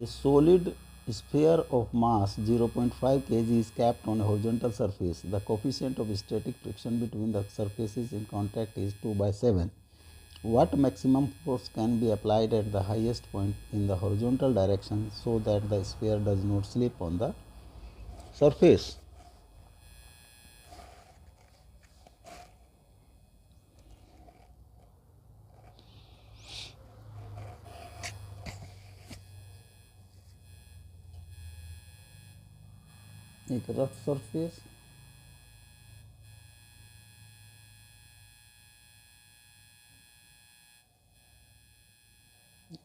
A solid sphere of mass 0.5 kg is kept on a horizontal surface. The coefficient of static friction between the surfaces in contact is 2/7. What maximum force can be applied at the highest point in the horizontal direction so that the sphere does not slip on the surface? एक rough surface,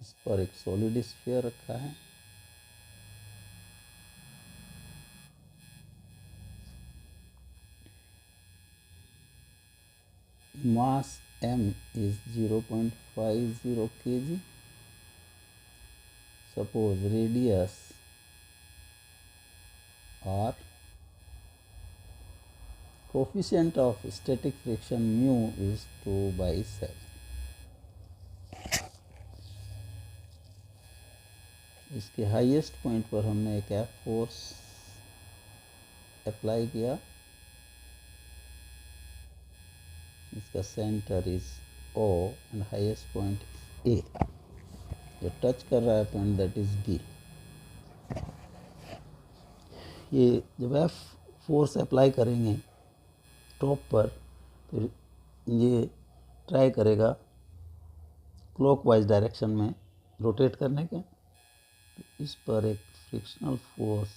इस पर एक solid sphere रखा है, mass m is 0.50 kg. Suppose radius r, coefficient of static friction mu is 2/7. इसके highest point पर हमने एक एफ फोर्स अप्लाई किया, इसका centre is O and highest point A. जो टच कर रहा है पॉइंट दैट इज B. ये जब एफ फोर्स अप्लाई करेंगे टॉप पर, फिर ये ट्राई करेगा क्लॉकवाइज डायरेक्शन में रोटेट करने के, तो इस पर एक frictional force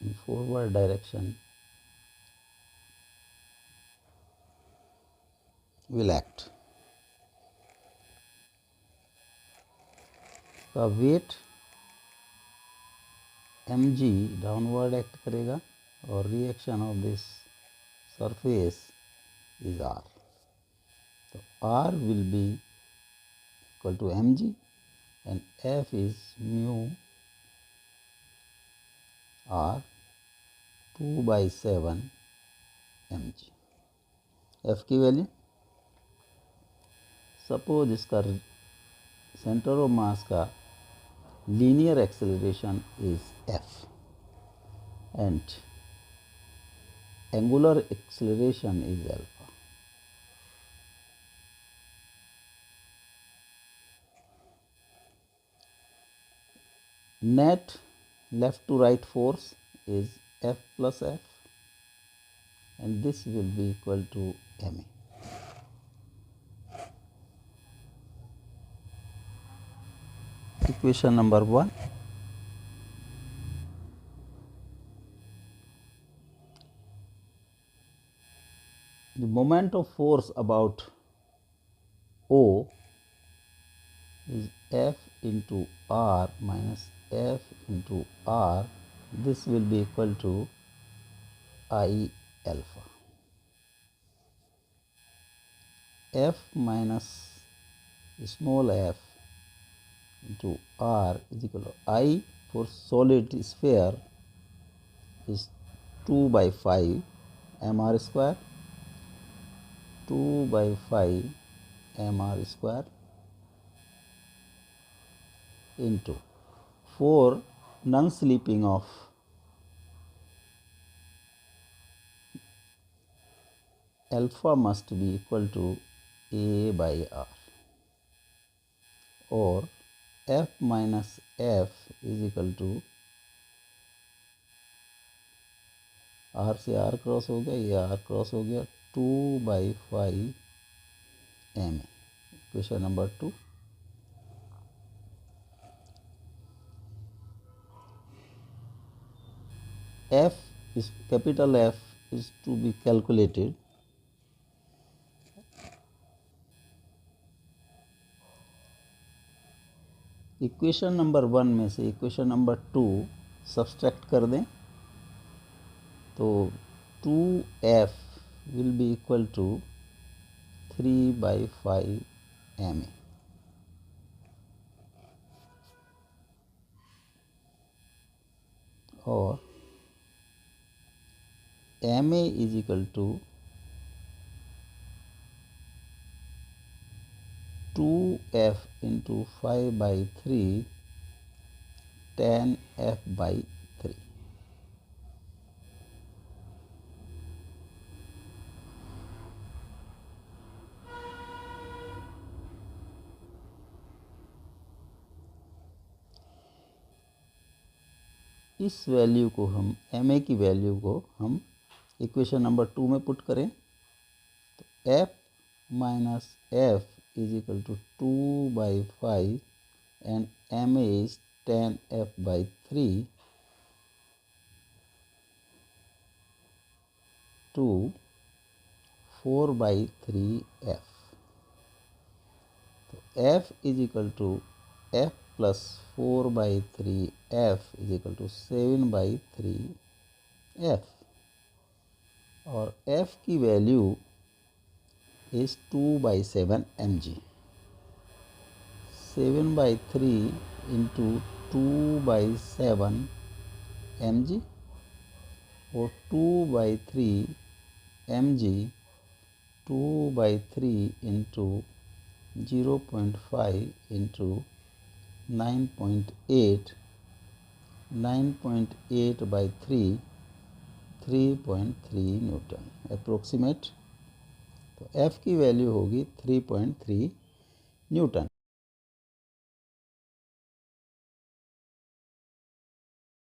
in forward direction will act. का वेट mg डाउनवर्ड एक्ट करेगा और reaction of this surface is r. तो r will be equal to mg and f is mu r 2/7 mg. f की वैल्यू, सपोज इसका centre of mass का linear acceleration is f and angular acceleration is alpha. Net left to right force is F plus F and this will be equal to ma. Equation number 1. The moment of force about O is F into R minus F into R. This will be equal to I alpha. F minus small f into R is equal to I for solid sphere is 2/5 mr square, 2/5 mr square into for non-slipping of alpha must be equal to A by R, or F minus F is equal to R से R cross हो गया, ये R cross हो गया, 2/5 ma. Question number 2. F is capital F is to be calculated. Equation number 1 में से equation number 2 subtract कर दें तो 2F will be equal to 3/5 ma. और ma is equal to 2F into 5/3 10F/3। इस value को हम ma की वैल्यू को हम इक्वेशन नंबर 2 में पुट करें तो f minus f is equal to 2/5 and ma is 10F/3 to 4/3f। तो f is equal to f plus 4/3f is equal to 7/3f और f की value is 2/7 mg। 7/3 into 2/7 mg और 2/3 mg 2/3 into 0.5 into 9.8 9.8/3 3.3 newton approximate. तो f की वैल्यू होगी 3.3 Newton.